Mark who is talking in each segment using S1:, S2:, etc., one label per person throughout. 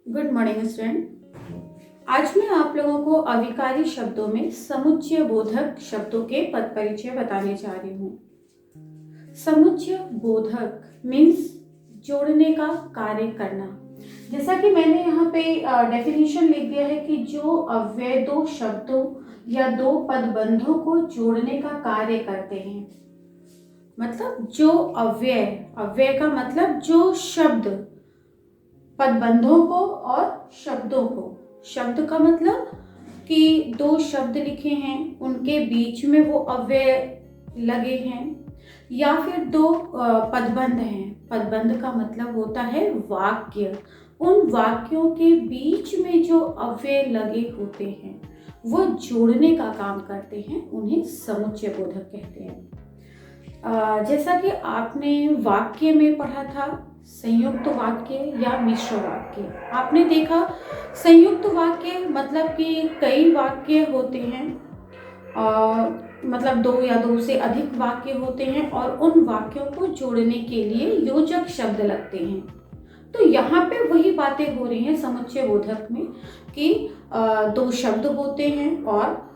S1: Good morning student. आज मैं आप लोगों को अविकारी शब्दों में समुच्चय बोधक शब्दों के पद परिचय बताने जा रही हूँ। समुच्चय बोधक मीन्स जोड़ने का कार्य करना। जैसा कि मैंने यहाँ पे डेफिनेशन लिख दिया है कि जो अव्यय दो शब्दों या दो पदबंधों को जोड़ने का कार्य करते हैं। मतलब जो अव्यय का मतलब जो शब्द पदबंधों को और शब्दों को। शब्द का मतलब कि दो शब्द लिखे हैं, उनके बीच में वो अव्यय लगे हैं, या फिर दो पदबंध हैं। पदबंध का मतलब होता है वाक्य। उन वाक्यों के बीच में जो अव्यय लगे होते हैं वो जोड़ने का काम करते हैं, उन्हें समुच्चय बोधक कहते हैं। जैसा कि आपने वाक्य में पढ़ा था, संयुक्त वाक्य या मिश्र वाक्य। आपने देखा संयुक्त वाक्य मतलब कि कई वाक्य होते हैं, मतलब दो या दो से अधिक वाक्य होते हैं और उन वाक्यों को जोड़ने के लिए योजक शब्द लगते हैं। तो यहाँ पे वही बातें हो रही हैं समुच्चय बोधक में कि दो शब्द होते हैं और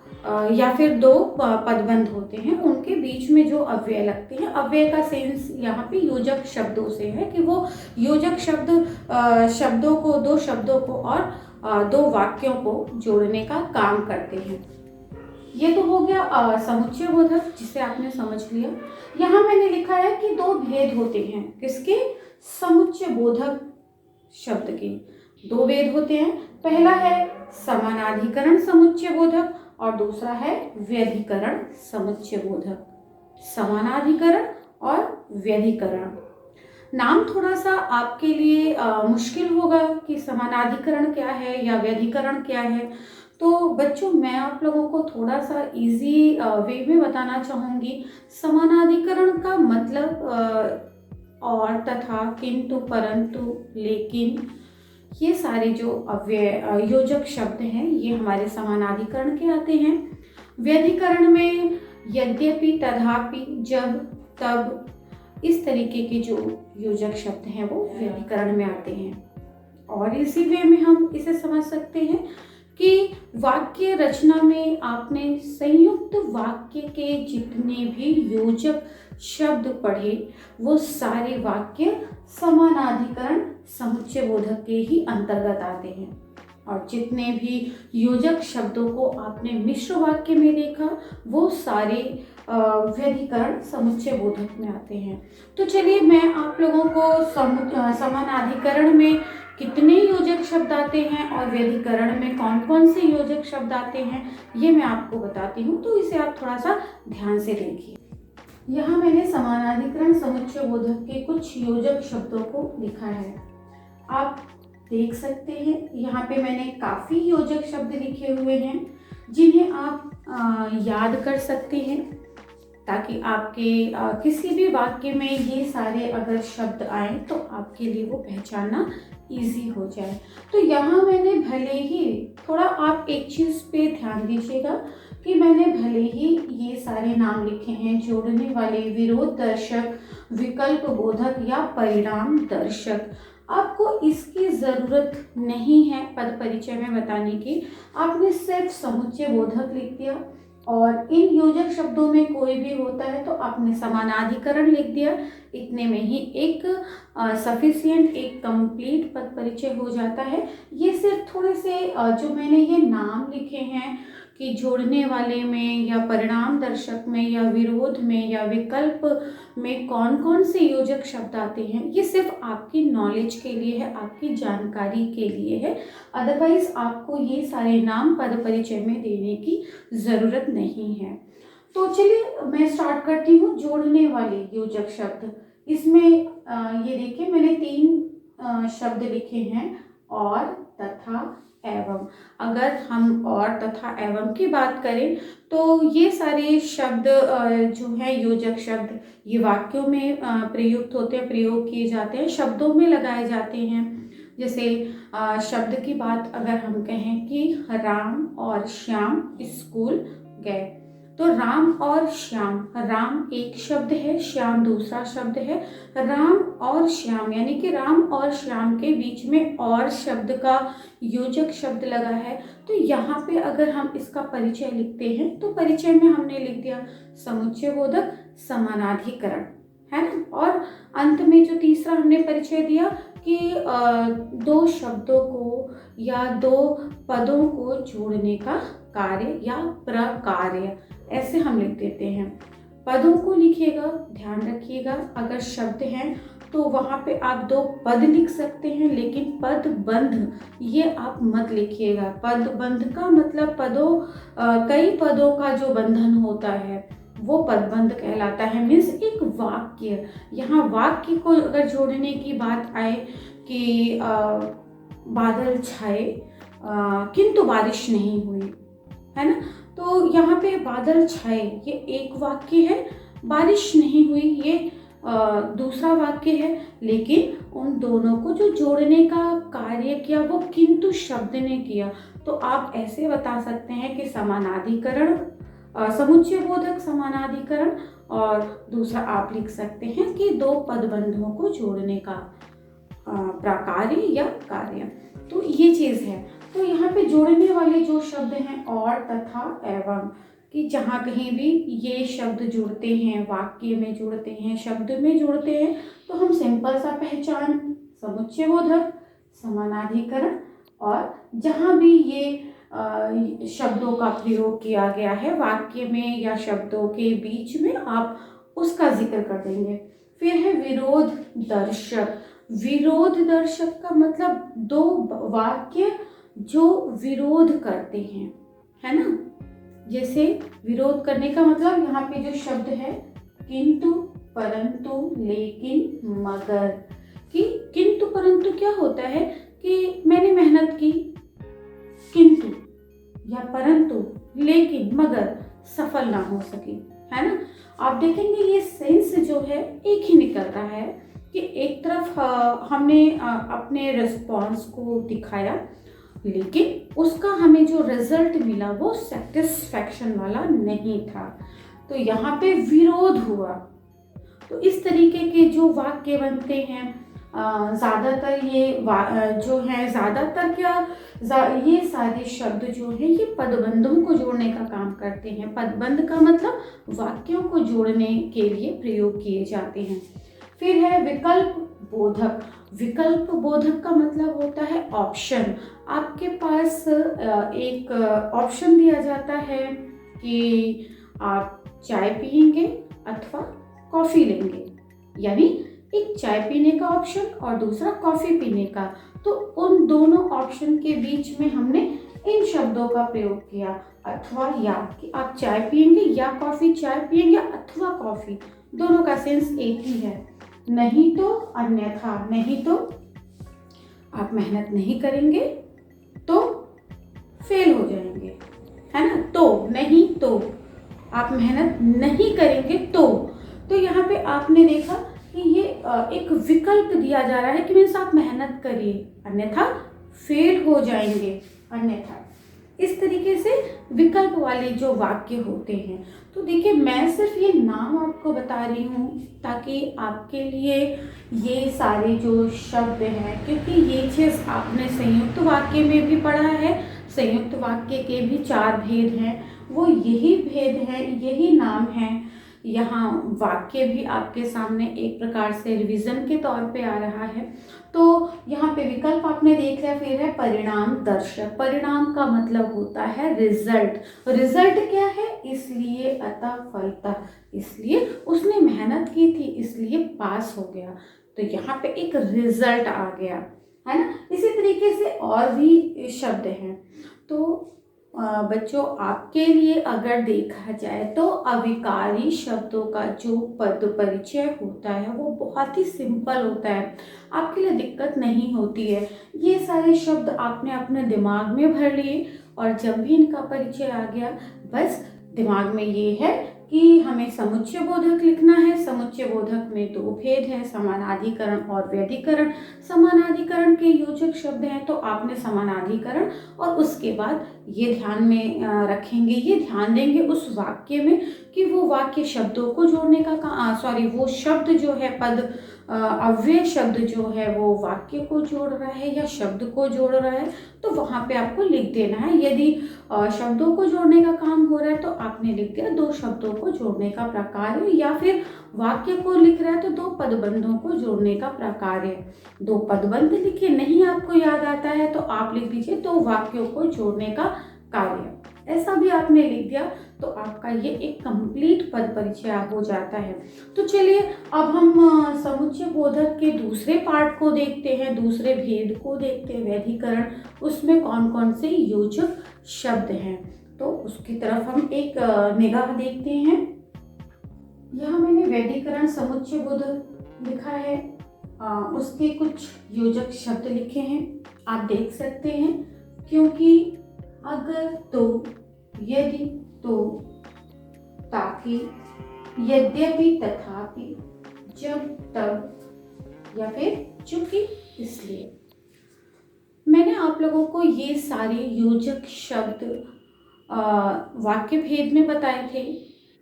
S1: या फिर दो पदबंध होते हैं, उनके बीच में जो अव्यय लगते हैं। अव्यय का सेंस यहाँ पे योजक शब्दों से है कि वो योजक शब्द दो शब्दों को और दो वाक्यों को जोड़ने का काम करते हैं। ये तो हो गया समुच्चय बोधक, जिसे आपने समझ लिया। यहाँ मैंने लिखा है कि दो भेद होते हैं। किसके? समुच्चय बोधक शब्द के दो भेद होते हैं। पहला है समानाधिकरण समुच्चय बोधक और दूसरा है व्यधिकरण समुच्चय बोधक। समानाधिकरण और व्यधिकरण नाम थोड़ा सा आपके लिए मुश्किल होगा कि समानाधिकरण क्या है या व्यधिकरण क्या है। तो बच्चों, मैं आप लोगों को थोड़ा सा इजी वे में बताना चाहूँगी। समानाधिकरण का मतलब और, तथा, किंतु, परंतु, लेकिन, ये सारे जो अव्यय योजक शब्द हैं ये हमारे समानाधिकरण के आते हैं। व्यधिकरण में यद्यपि, तथापि, जब, तब, इस तरीके के जो योजक शब्द हैं वो व्यधिकरण में आते हैं। और इसी वे में हम इसे समझ सकते हैं कि वाक्य रचना में आपने संयुक्त वाक्य के जितने भी योजक शब्द पढ़े वो सारे वाक्य समानाधिकरण समुच्चय बोधक के ही अंतर्गत आते हैं। और जितने भी योजक शब्दों को आपने मिश्र वाक्य में देखा वो सारे व्यधिकरण समुच्चय बोधक में आते हैं। तो चलिए मैं आप लोगों को समानाधिकरण में कितने योजक शब्द आते हैं और व्यधिकरण में कौन कौन से योजक शब्द आते हैं ये मैं आपको बताती हूँ। तो इसे आप थोड़ा सा ध्यान से देखिए। यहाँ मैंने समानाधिकरण समुच्चय बोधक के कुछ योजक शब्दों को लिखा है, आप देख सकते हैं। यहाँ पे मैंने काफी योजक शब्द लिखे हुए हैं जिन्हें आप याद कर सकते हैं, ताकि आपके किसी भी वाक्य में ये सारे अगर शब्द आए तो आपके लिए वो पहचानना इजी हो जाए। तो यहाँ मैंने भले ही थोड़ा, आप एक चीज़ पे ध्यान दीजिएगा कि मैंने भले ही ये सारे नाम लिखे हैं जोड़ने वाले, विरोध दर्शक, विकल्प बोधक या परिणाम दर्शक। आपको इसकी ज़रूरत नहीं है पद परिचय में बताने की। आपने सिर्फ समुच्चय बोधक लिख दिया और इन योजक शब्दों में कोई भी होता है तो आपने समानाधिकरण लिख दिया। इतने में ही एक सफिशिएंट, एक कंप्लीट पद परिचय हो जाता है। ये सिर्फ थोड़े से जो मैंने ये नाम लिखे हैं कि जोड़ने वाले में या परिणाम दर्शक में या विरोध में या विकल्प में कौन कौन से योजक शब्द आते हैं, ये सिर्फ आपकी नॉलेज के लिए है, आपकी जानकारी के लिए है। अदरवाइज आपको ये सारे नाम पद परिचय में देने की ज़रूरत नहीं है। तो चलिए मैं स्टार्ट करती हूँ। जोड़ने वाले योजक शब्द, इसमें ये देखिए मैंने तीन शब्द लिखे हैं, और, तथा, एवं। अगर हम और, तथा, एवं की बात करें तो ये सारे शब्द जो है योजक शब्द, ये वाक्यों में प्रयुक्त होते हैं, प्रयोग किए जाते हैं, शब्दों में लगाए जाते हैं। जैसे शब्द की बात अगर हम कहें कि राम और श्याम स्कूल गए, तो राम और श्याम, राम एक शब्द है, श्याम दूसरा शब्द है। राम और श्याम यानी कि राम और श्याम के बीच में और शब्द का योजक शब्द लगा है। तो यहाँ पे अगर हम इसका परिचय लिखते हैं तो परिचय में हमने लिख दिया समुच्चय बोधक समानाधिकरण, है ना। और अंत में जो तीसरा हमने परिचय दिया कि दो शब्दों को या दो पदों को जोड़ने का कार्य या प्रकार्य, ऐसे हम लिख देते हैं। पदों को लिखिएगा, ध्यान रखिएगा, अगर शब्द हैं तो वहाँ पे आप दो पद लिख सकते हैं, लेकिन पद बंध ये आप मत लिखिएगा। पद बंध का मतलब कई पदों का जो बंधन होता है वो पदबंध कहलाता है। मीन्स एक वाक्य, यहाँ वाक्य को अगर जोड़ने की बात आए कि बादल छाए किंतु बारिश नहीं हुई, है ना, तो यहाँ पे बादल छाए ये एक वाक्य है, बारिश नहीं हुई ये दूसरा वाक्य है। लेकिन उन दोनों को जो जोड़ने का कार्य किया वो किंतु शब्द ने किया। तो आप ऐसे बता सकते हैं कि समानाधिकरण, समुच्चय बोधक समानाधिकरण, और दूसरा आप लिख सकते हैं कि दो पदबंधों को जोड़ने का प्रकार्य या कार्य। तो ये चीज़ है। तो यहाँ पे जोड़ने वाले जो शब्द हैं और, तथा, एवं, कि जहाँ कहीं भी ये शब्द जुड़ते हैं, वाक्य में जुड़ते हैं, शब्द में जुड़ते हैं, तो हम सिंपल सा पहचान समुच्चय बोधक समानाधिकरण, और जहाँ भी ये शब्दों का प्रयोग किया गया है वाक्य में या शब्दों के बीच में, आप उसका जिक्र कर देंगे। फिर है विरोध दर्शक। विरोध दर्शक का मतलब दो वाक्य जो विरोध करते हैं, है ना। जैसे विरोध करने का मतलब यहाँ पे जो शब्द है किंतु, परंतु, लेकिन, मगर, कि किंतु परंतु क्या होता है कि मैंने मेहनत की किंतु, या परंतु, लेकिन, मगर सफल ना हो सकी, है ना। आप देखेंगे ये सेंस जो है एक ही निकल रहा है कि एक तरफ हमने अपने रिस्पॉन्स को दिखाया, लेकिन उसका हमें जो रिजल्ट मिला वो सेटिस्फैक्शन वाला नहीं था, तो यहाँ पे विरोध हुआ। तो इस तरीके के जो वाक्य बनते हैं, ज़्यादातर ये जो है, ज़्यादातर क्या ये सारे शब्द जो हैं ये पदबंधों को जोड़ने का काम करते हैं। पदबंध का मतलब वाक्यों को जोड़ने के लिए प्रयोग किए जाते हैं। फिर है विकल्प बोधक। विकल्प बोधक का मतलब होता है ऑप्शन। आपके पास एक ऑप्शन दिया जाता है कि आप चाय पिएंगे अथवा कॉफ़ी लेंगे, यानी एक चाय पीने का ऑप्शन और दूसरा कॉफ़ी पीने का। तो उन दोनों ऑप्शन के बीच में हमने इन शब्दों का प्रयोग किया, अथवा या, कि आप चाय पिएंगे या कॉफ़ी, चाय पिएंगे अथवा कॉफ़ी, दोनों का सेंस एक ही है। नहीं तो अन्यथा, नहीं तो आप मेहनत नहीं करेंगे तो फेल हो जाएंगे, है ना। तो नहीं तो आप मेहनत नहीं करेंगे तो यहाँ पे आपने देखा कि ये एक विकल्प दिया जा रहा है कि मीन्स आप मेहनत करिए अन्यथा फेल हो जाएंगे, अन्यथा। इस तरीके से विकल्प वाले जो वाक्य होते हैं। तो देखिए मैं सिर्फ ये नाम आपको बता रही हूँ ताकि आपके लिए ये सारे जो शब्द हैं, क्योंकि ये चीज़ आपने संयुक्त वाक्य में भी पढ़ा है, संयुक्त वाक्य के भी 4 भेद हैं, वो यही भेद हैं, यही नाम हैं। यहाँ वाक्य भी आपके सामने एक प्रकार से रिवीजन के तौर पे आ रहा है। तो यहाँ पे विकल्प आपने देख लिया। फिर है परिणाम दर्शक। परिणाम का मतलब होता है रिजल्ट। रिजल्ट क्या है? इसलिए, अतः, फलतः, इसलिए उसने मेहनत की थी इसलिए पास हो गया, तो यहाँ पे एक रिजल्ट आ गया, है ना। इसी तरीके से और भी शब्द हैं। तो बच्चों आपके लिए अगर देखा जाए तो अविकारी शब्दों का जो पद परिचय होता है वो बहुत ही सिंपल होता है, आपके लिए दिक्कत नहीं होती है। ये सारे शब्द आपने अपने दिमाग में भर लिए और जब भी इनका परिचय आ गया बस दिमाग में ये है कि हमें समुच्चय बोधक लिखना है। समुच्चय बोधक में दो भेद हैं, समानाधिकरण और व्यधिकरण। समानाधिकरण के योजक शब्द हैं तो आपने समानाधिकरण और उसके बाद ये ध्यान में रखेंगे, ये ध्यान देंगे उस वाक्य में कि वो वाक्य शब्दों को जोड़ने का वो शब्द जो है पद अव्यय शब्द जो है वो वाक्य को जोड़ रहा है या शब्द को जोड़ रहा है, तो वहाँ पे आपको लिख देना है। यदि शब्दों को जोड़ने का काम हो रहा है तो आपने लिख दिया दो शब्दों को जोड़ने का प्रकार है, या फिर वाक्य को लिख रहा है तो दो पदबंधों को जोड़ने का प्रकार है। दो पदबंध लिखे नहीं आपको याद आता है तो आप लिख दीजिए दो वाक्यों को जोड़ने का कार्य। ऐसा भी आपने लिख दिया तो आपका ये एक कंप्लीट पद परिचय हो जाता है। तो चलिए अब हम समुच्चय बोधक के दूसरे पार्ट को देखते हैं, दूसरे भेद को देखते हैं, व्यधिकरण। उसमें कौन कौन से योजक शब्द हैं तो उसकी तरफ हम एक निगाह देखते हैं। यहाँ मैंने व्यधिकरण समुच्चय बोधक लिखा है, उसके कुछ योजक शब्द लिखे हैं, आप देख सकते हैं। क्योंकि, अगर, तो, यदि, तो, ताकि, यद्यपि, तथापि, जब, तब या फिर चूंकि, इसलिए। मैंने आप लोगों को ये सारे योजक शब्द वाक्य भेद में बताए थे।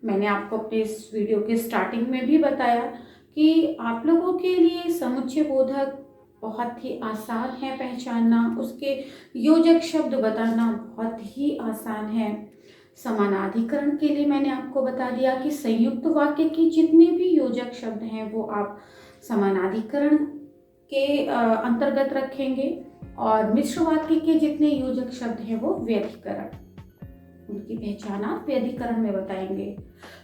S1: मैंने आपको अपने इस वीडियो के स्टार्टिंग में भी बताया कि आप लोगों के लिए समुच्चय बोधक बहुत ही आसान है पहचानना, उसके योजक शब्द बताना बहुत ही आसान है। समानाधिकरण के लिए मैंने आपको बता दिया कि संयुक्त वाक्य के जितने भी योजक शब्द हैं वो आप समानाधिकरण के अंतर्गत रखेंगे, और मिश्र वाक्य के जितने योजक शब्द हैं वो व्यधिकरण, उनकी पहचान आप व्यधिकरण में बताएंगे।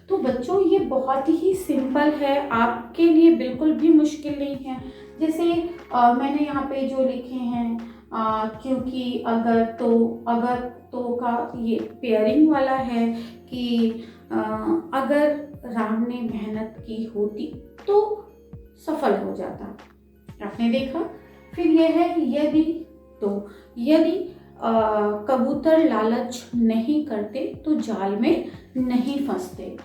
S1: तो बच्चों ये बहुत ही सिंपल है, आपके लिए बिल्कुल भी मुश्किल नहीं है। जैसे मैंने यहाँ पे जो लिखे हैं क्योंकि, अगर तो का ये पेयरिंग वाला है कि अगर राम ने मेहनत की होती तो सफल हो जाता, आपने देखा। फिर यह है यदि, तो यदि कबूतर लालच नहीं करते तो जाल में नहीं फंसते।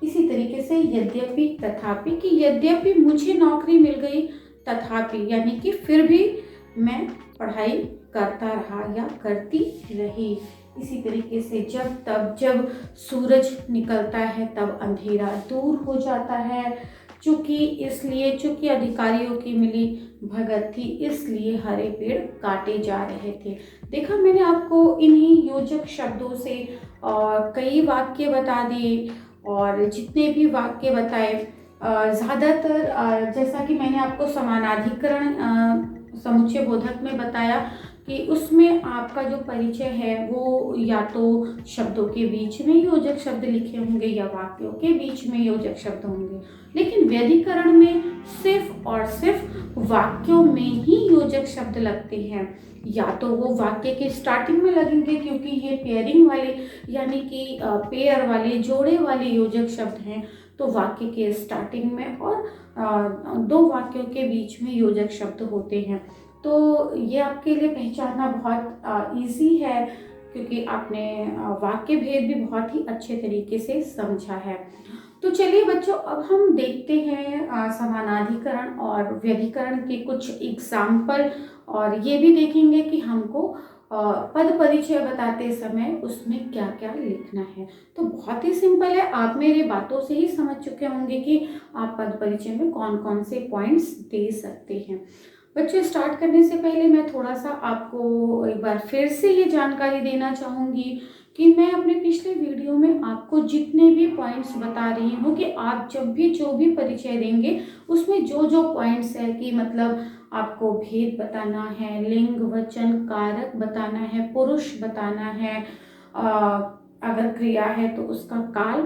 S1: इसी तरीके से यद्यपि, तथापि, कि यद्यपि मुझे नौकरी मिल गई, तथापि यानी कि फिर भी मैं पढ़ाई करता रहा या करती रही। इसी तरीके से जब, तब, जब सूरज निकलता है तब अंधेरा दूर हो जाता है। चूंकि, इसलिए, चूंकि अधिकारियों की मिली भगत थी इसलिए हरे पेड़ काटे जा रहे थे। देखा, मैंने आपको इन्हीं योजक शब्दों से कई वाक्य बता दिए, और जितने भी वाक्य बताए ज़्यादातर जैसा कि मैंने आपको समानाधिकरण समुच्चय बोधक में बताया कि उसमें आपका जो परिचय है वो या तो शब्दों के बीच में योजक शब्द लिखे होंगे या वाक्यों के बीच में योजक शब्द होंगे। लेकिन व्यधिकरण में सिर्फ और सिर्फ वाक्यों में ही योजक शब्द लगते हैं, या तो वो वाक्य के स्टार्टिंग में लगेंगे क्योंकि ये पेयरिंग वाले यानी कि पेयर वाले, जोड़े वाले योजक शब्द हैं, तो वाक्य के स्टार्टिंग में और दो वाक्यों के बीच में योजक शब्द होते हैं। तो ये आपके लिए पहचानना बहुत इजी है क्योंकि आपने वाक्य भेद भी बहुत ही अच्छे तरीके से समझा है। तो चलिए बच्चों, अब हम देखते हैं समानाधिकरण और व्यधिकरण के कुछ एग्जाम्पल, और ये भी देखेंगे कि हमको पद परिचय बताते समय उसमें क्या क्या लिखना है। तो बहुत ही सिंपल है, आप मेरी बातों से ही समझ चुके होंगे कि आप पद परिचय में कौन कौन से पॉइंट्स दे सकते हैं। बच्चों, स्टार्ट करने से पहले मैं थोड़ा सा आपको एक बार फिर से ये जानकारी देना चाहूँगी कि मैं अपने पिछले वीडियो में आपको जितने भी पॉइंट्स बता रही हूँ कि आप जब भी जो भी परिचय देंगे उसमें जो जो पॉइंट्स है कि मतलब आपको भेद बताना है, लिंग, वचन, कारक बताना है, पुरुष बताना है, अगर क्रिया है तो उसका काल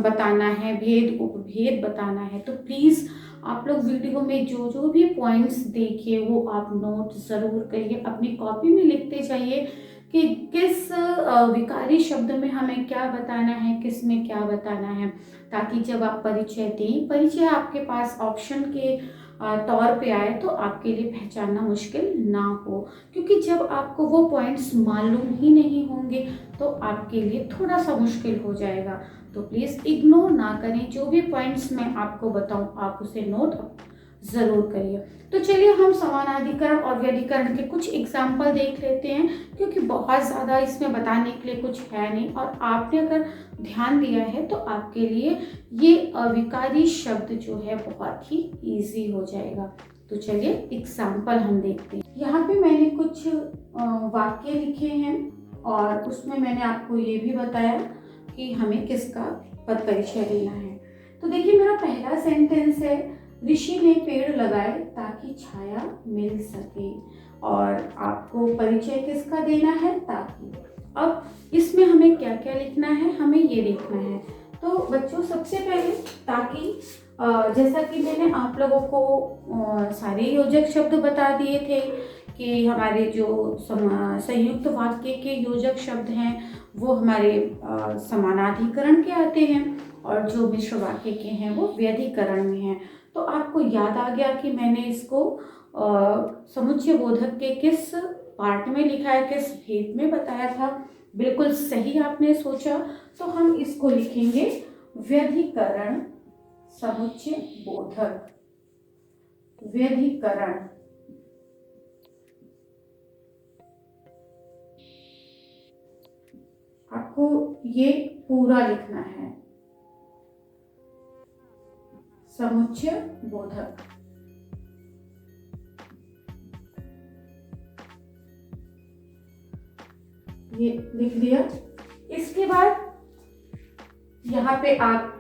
S1: बताना है, भेद उपभेद बताना है। तो प्लीज़ आप लोग वीडियो में जो जो भी पॉइंट्स देखिए वो आप नोट ज़रूर करिए, अपनी कॉपी में लिखते जाइए कि किस विकारी शब्द में हमें क्या बताना है, किस में क्या बताना है, ताकि जब आप परिचय दें, परिचय आपके पास ऑप्शन के तौर पे आए तो आपके लिए पहचानना मुश्किल ना हो। क्योंकि जब आपको वो पॉइंट्स मालूम ही नहीं होंगे तो आपके लिए थोड़ा सा मुश्किल हो जाएगा। तो प्लीज़ इग्नोर ना करें। जो भी पॉइंट्स मैं आपको बताऊं आप उसे नोट ज़रूर करिए। तो चलिए हम समानाधिकरण और व्यधिकरण के कुछ एग्जाम्पल देख लेते हैं, क्योंकि बहुत ज़्यादा इसमें बताने के लिए कुछ है नहीं, और आपने अगर ध्यान दिया है तो आपके लिए ये अविकारी शब्द जो है बहुत ही ईजी हो जाएगा। तो चलिए एग्जाम्पल हम देखते हैं। यहाँ पे मैंने कुछ वाक्य लिखे हैं और उसमें मैंने आपको ये भी बताया कि हमें किसका पद परिचय देना है। तो देखिए मेरा पहला सेंटेंस है, ऋषि ने पेड़ लगाए ताकि छाया मिल सके, और आपको परिचय किसका देना है, ताकि। अब इसमें हमें क्या क्या लिखना है, हमें ये देखना है। तो बच्चों सबसे पहले ताकि, जैसा कि मैंने आप लोगों को सारे योजक शब्द बता दिए थे कि हमारे जो संयुक्त वाक्य के योजक शब्द हैं वो हमारे समानाधिकरण के आते हैं, और जो मिश्र वाक्य के हैं वो व्यधिकरण में हैं। तो आपको याद आ गया कि मैंने इसको समुच्चय बोधक के किस पार्ट में लिखा है, किस भेद में बताया था। बिल्कुल सही आपने सोचा। तो हम इसको लिखेंगे व्यधिकरण समुच्चय बोधक। व्यधिकरण, आपको ये पूरा लिखना है, समुच्चय बोधक। ये लिख दिया। इसके बाद यहाँ पे आप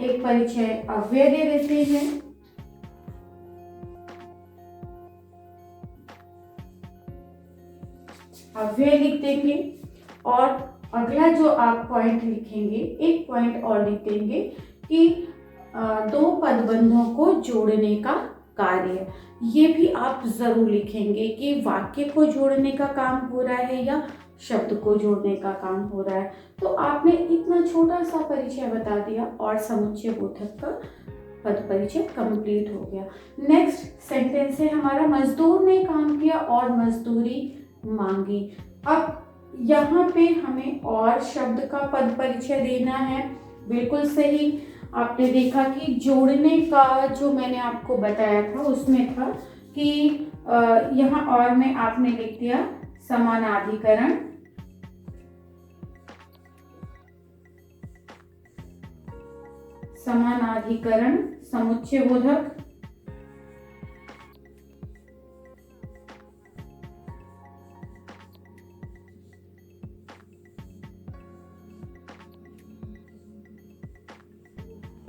S1: एक परिचय अव्यय दे देते हैं। अव्यय लिख देंगे, और अगला जो आप पॉइंट लिखेंगे, एक पॉइंट और लिख देंगे कि दो पदबंधों को जोड़ने का कार्य। ये भी आप जरूर लिखेंगे कि वाक्य को जोड़ने का काम हो रहा है या शब्द को जोड़ने का काम हो रहा है। तो आपने इतना छोटा सा परिचय बता दिया और समुच्चय बोधक का पद परिचय कंप्लीट हो गया। नेक्स्ट सेंटेंस है हमारा, मजदूर ने काम किया और मजदूरी मांगी। अब यहाँ पे हमें और शब्द का पद परिचय देना है। बिल्कुल सही, आपने देखा कि जोड़ने का जो मैंने आपको बताया था उसमें था कि यहाँ और में आपने लिख दिया समानाधिकरण। समानाधिकरण समुच्चय बोधक।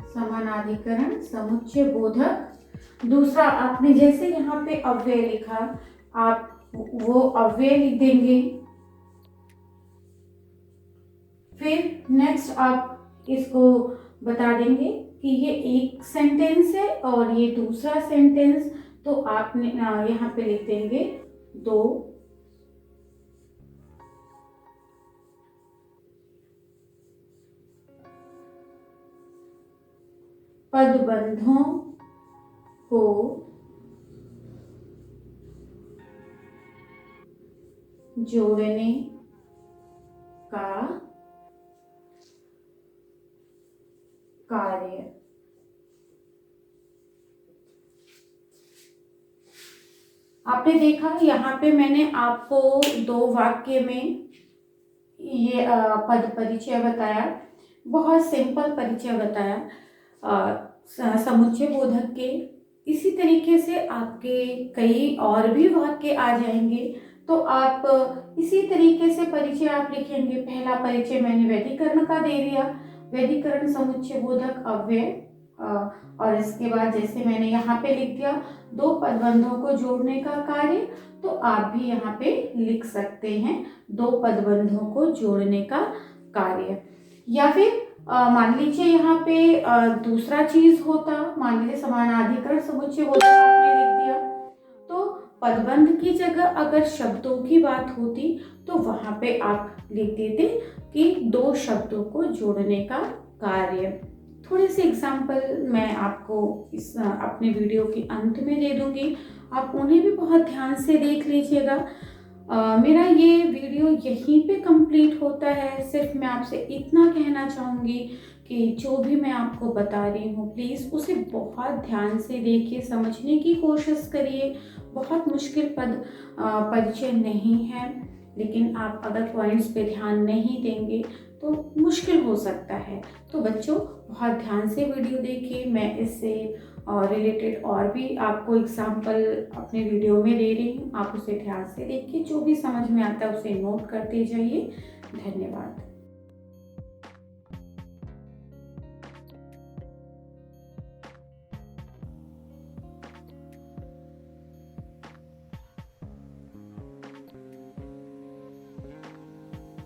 S1: समानाधिकरण समुच्चय बोधक। दूसरा आपने जैसे यहाँ पे अव्यय लिखा, आप वो अव्यय लिख देंगे। फिर नेक्स्ट आप इसको बता देंगे कि ये एक सेंटेंस है और ये दूसरा सेंटेंस, तो आपने यहाँ पे लिख देंगे दो पदबंधों को जोड़ने का कार्य। आपने देखा यहाँ पे मैंने आपको दो वाक्य में ये पद परिचय बताया, बहुत सिंपल परिचय बताया समुच्चय बोधक के। इसी तरीके से आपके कई और भी वाक्य आ जाएंगे, तो आप इसी तरीके से परिचय आप लिखेंगे। पहला परिचय मैंने व्यधिकरण का दे दिया, व्यधिकरण समुच्चय बोधक अव्यय, और इसके बाद जैसे मैंने यहाँ पे लिख दिया दो पदबंधों को जोड़ने का कार्य, तो आप भी यहाँ पे लिख सकते हैं दो पदबंधों को जोड़ने का कार्य। या फिर मान लीजिए यहाँ पे दूसरा चीज होता, मान लीजिए समानाधिकरण समुच्चय बोधक आपने लिख दिया, तो पदबंध की जगह अगर शब्दों की बात होती तो वहां पे आप लिख देते कि दो शब्दों को जोड़ने का कार्य। थोड़े से एग्जाम्पल मैं आपको इस अपने वीडियो के अंत में दे दूंगी, आप उन्हें भी बहुत ध्यान से देख लीजिएगा। मेरा ये वीडियो यहीं पे कंप्लीट होता है। सिर्फ मैं आपसे इतना कहना चाहूँगी कि जो भी मैं आपको बता रही हूँ प्लीज़ उसे बहुत ध्यान से देखिए, समझने की कोशिश करिए। बहुत मुश्किल परिचय नहीं है, लेकिन आप अगर पॉइंट्स पे ध्यान नहीं देंगे तो मुश्किल हो सकता है। तो बच्चों बहुत ध्यान से वीडियो देखिए। मैं इससे रिलेटेड और भी आपको एग्जाम्पल अपने वीडियो में दे रही हूँ, आप उसे ध्यान से देखिए। जो भी समझ में आता है उसे नोट करते जाइए। धन्यवाद।